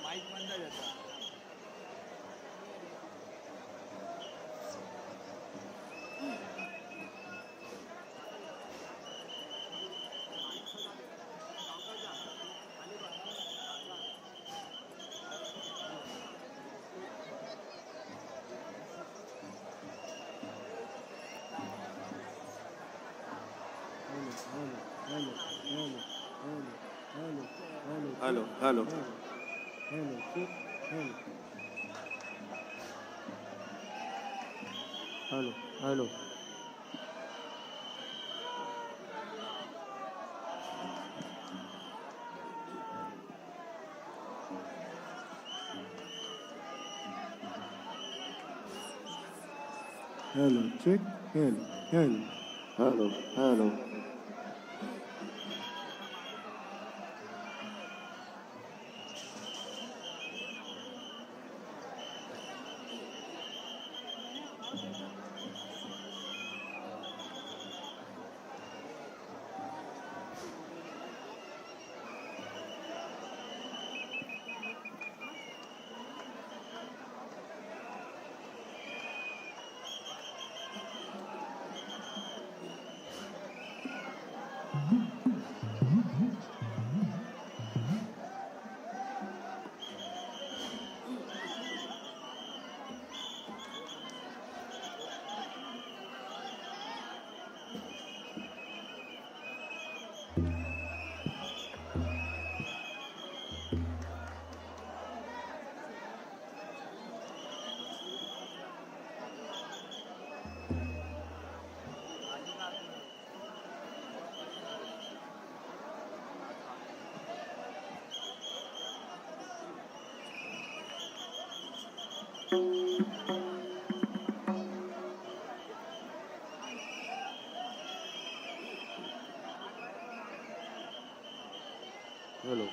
Hello hello hello hello Hello, check. Hello, hello. Hello hello hello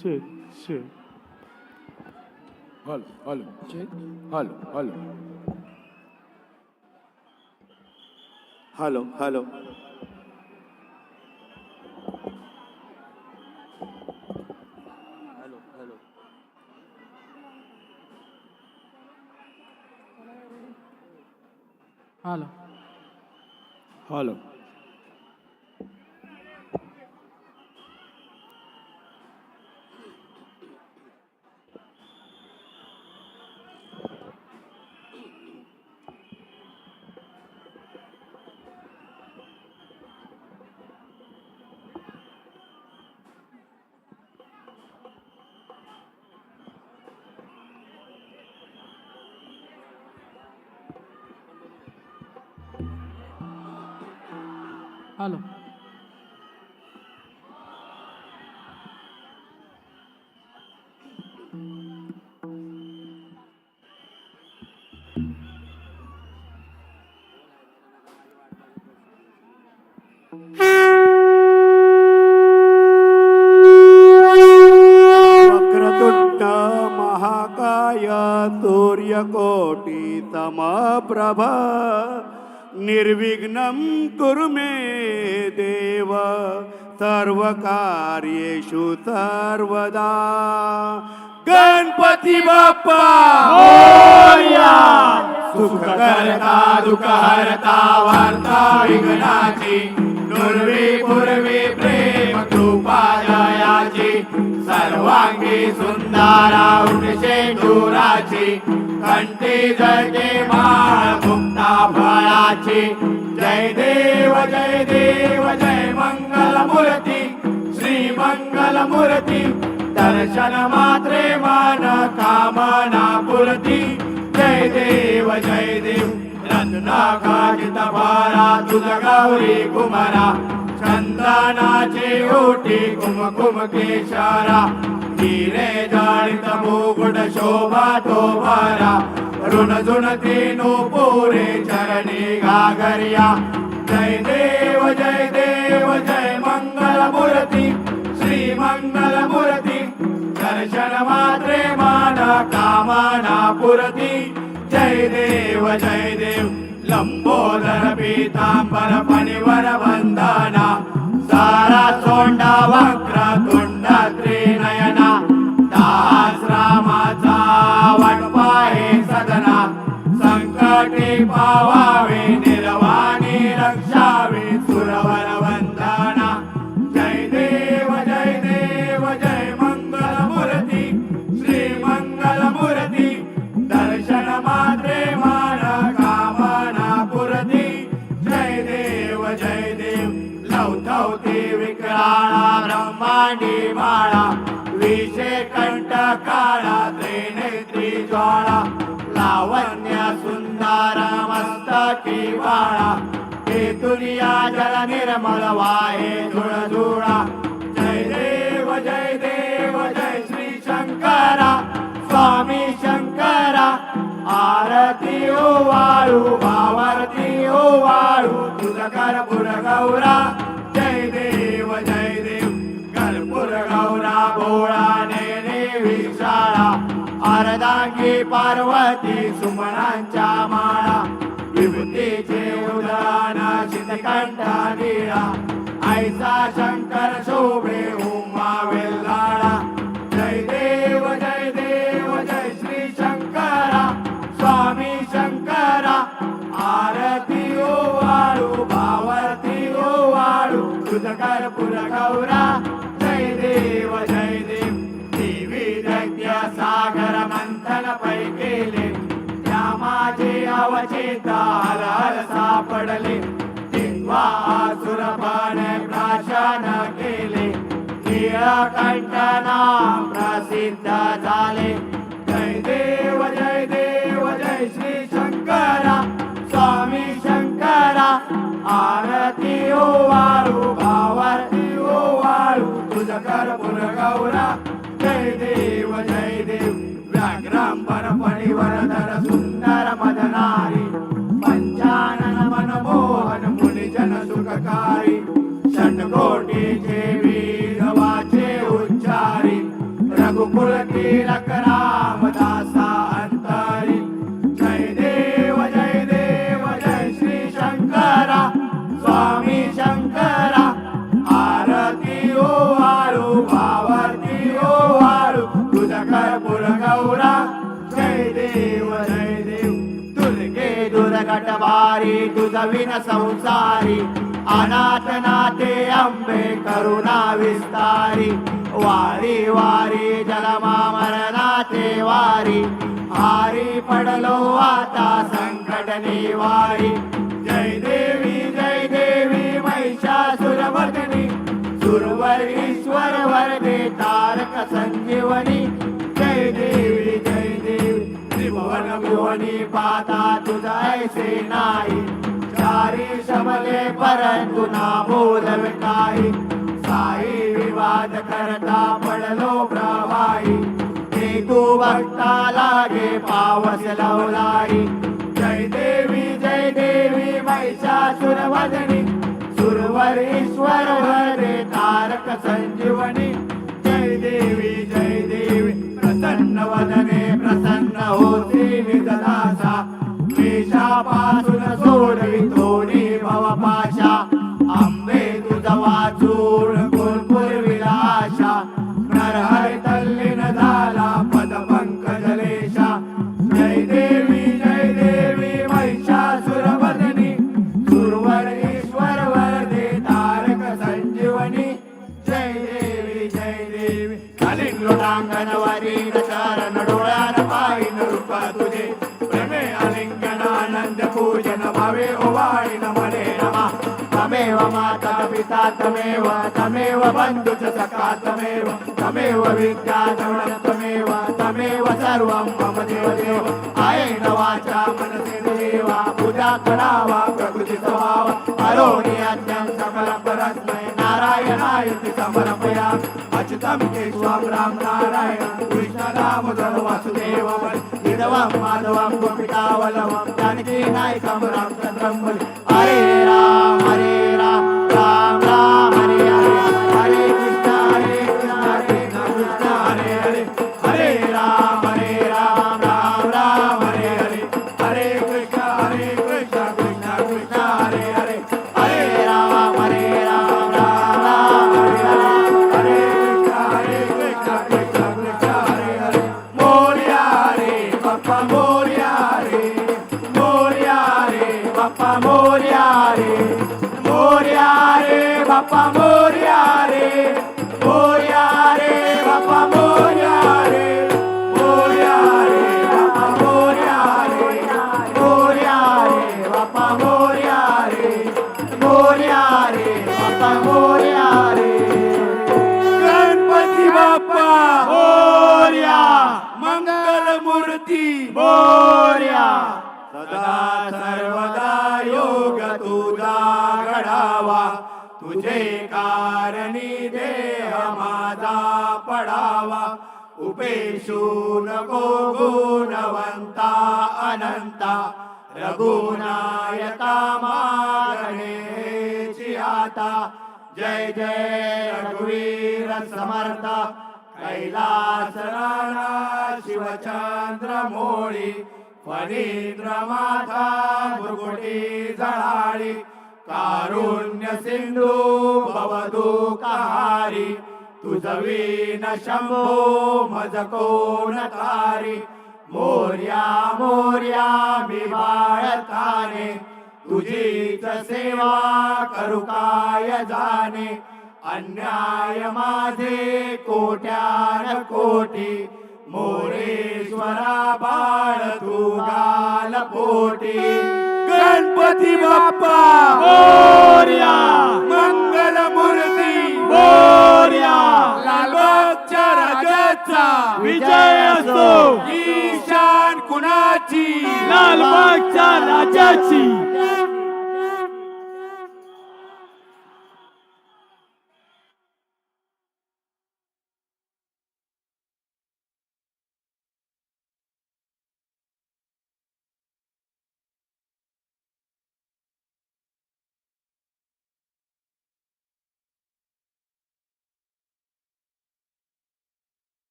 Check, check. Hello hello check hello hello hello hello hello hello Hello. Hello Hello. वक्रतुंड महाकाय सूर्यकोटि समप्रभ निर्विघ्नं कुरु मे देव सर्वकार्येषु सर्वदा गणपती बाप्पा सुख करता दुःख हरता वार्ता विघ्नाची दुर्वी पूर्वी प्रेम कृपा दयाची सर्वांगी सुंदरा शेंडुराची कंठी जळके माळ मुक्ता फळाची जय देव जय मंगल मूर्ती श्री मंगल मूर्ती दर्शन मात्रे मान कामना पूर्ती जय देव रत्नाकाजित भारा तुझ गौरी कुमारा चंदनाचे ओटी कुमकुम केशारा हिरे जाळीत मुकुट शोभा तो भारा ऋण जुणती नूपुरे चरणी घागरिया जय देव जय मंगल मूर्ती श्री मंगल मूर्ती दर्शन मात्रे मान कामना पूर्ती जय देव लंबोदर पीतांबर फणीवर वंदना सारा सोंडा वक्र तुंड त्रिनयना दास रामाचा वाटपाहे सदना संकटी पावावे निर्वाणी रक्षावे सुरवर वंदना जय देव जय मंगल मूर्ती श्री मंगल मूर्ती दर्शन मात्रे मान कामना पूर्ती जय देव लवथवती विकराळा ब्रह्मांडी माळा विषे कंठ काळा त्रिनेत्री ज्वाळा लावण्य सुंदर मस्तकी बाळा हे दुनिया जल निर्मल वाहे धुळधुळा जय देव जय श्री शंकरा स्वामी शंकरा आरती ओवाळू भावारती ओवाळू तुझ कर्पूर गौरा जय देव कर्पूर गौरा भोळा नेने विशाळा अर्धांगी पार्वती सुमनांच्या माळा विभूतीचे उदान शितकंठा नीळा ऐसा शंकर शोभे उमा वेल्लाळा जय देव जय श्री शंकरा स्वामी शंकरा आरती ओवाळू भावारती ओवाळू तुझ कर्पूर गौरा जय देव देवी दैत्य सागर मंथन पै केले त्या माझे अवचित हर हर सापडले तेव्हा असुरपणे प्राशन केले नीळकंठना प्रसिद्ध झाले जय देव जय श्री शंकरा स्वामी शंकरा आरती ओवाळू भावारती ओवाळू तुझ कर्पूर गौरा जय देव व्याघ्रांबर फणीवर सुंदर मदनारी पंचानन मनमोहन मुनिजन सुखकारी षण्कोटीचे वीर वाचे उच्चारी रघुकुल तिलक रामदासा अंतरी जय देव जय श्री शंकरा स्वामी शंकरा आरती ओवाळू भावारती ओवाळू तुझ कर्पूर गौरा जय देव दुर्गे दुर्घटवारी तुझ विन संसारी अनाथ नाथे अंबे करुणा विस्तारी वारी वारी जलमा मरनाथे वारी हारी पडलो आता संकट निवारी जय देवी महिषासुरमर्दिनी सुरवर ईश्वर वरदे तारक संजीवनी जय देवी त्रिभुवन भुवनी पाता तुझा ऐसे नाही चारी शमले परंतु नामोद काही साई विवाद करता पडलो प्रवाही हे तू भक्ता लागे पावस लवलाई जय देवी महिषासुरवदनी सुरवर ईश्वर वरे तारक संजीवनी जय देवी प्रसन्न वदने प्रसन्न होती निजदासा वेशापासून सोडवी थोडी भवपाशा आंबे तुझा वाचून कुलपूर्वीला आशा नरहर तल्लीन झाला लोटांगण वरील चरण डोळ्यान पाहिन रूप तुझे प्रेमे आलिंगन आनंद पूजन भावे ओवाळीन मने नमा तमेव माता पिता तमेव बंधुच सखा तमेव विद्या द्रविणं तमेव सर्वं मम देव आयेन वाचा मनसेन देवा पूजा करावा प्रकृती स्वभाव करोमि अद्यं सकलं परस्मै नारायणायति समर्पया अच्युतं केशवं राम नारायण कृष्ण दामोदर वासुदेवं माधवं गोपिकावल्लभं जानकी नायकं रामचन्द्रं हरे राम राम राम हरे हरे हरे कृष्ण कृष्ण कृष्ण हरे हरे हरे राम राम राम हरे हरे हरे कृष्ण कृष्ण कृष्ण हरे हरे हरे राम राम राम हरे हरे हरे कृष्ण कृष्ण कृष्ण हरे हरे मोरया रे बाप्पा मोरया रे बाप्पा मोरया रे बाप्पा मोरया रे बाप्पा मोरया रे बाप्पा मोरया रे बाप्पा मोरया बाप्पा मोरया रे गणपती बाप्पा मोरया मंगल मूर्ती मोरया सदा सर्वदा योग तुझा घडावा तुझे कारणी देह माझा पडावा उपेशू नको गुणवंता अनंता रघुनायका मागणेची आता जय जय रघुवीर समर्थ कैलास राणा शिवचंद्र मोळी फणींद्र माथा मुरगुटी जळाळी कारुण्य सिंधू भवदुःखहारी तुझवीन शंभो मज कोण तारी मोर्या मोर्या मी बाळताने तुझीच सेवा करू काय जाणे अन्याय माझे कोट्यान कोटी मोरेश्वरा बाळ तू गाल पोटी गणपती बाप्पा मोरया मंगल मूर्ती मोरया लालबागच्या राजाचा विजय असो ईशान कुणाची लालबागच्या राजाची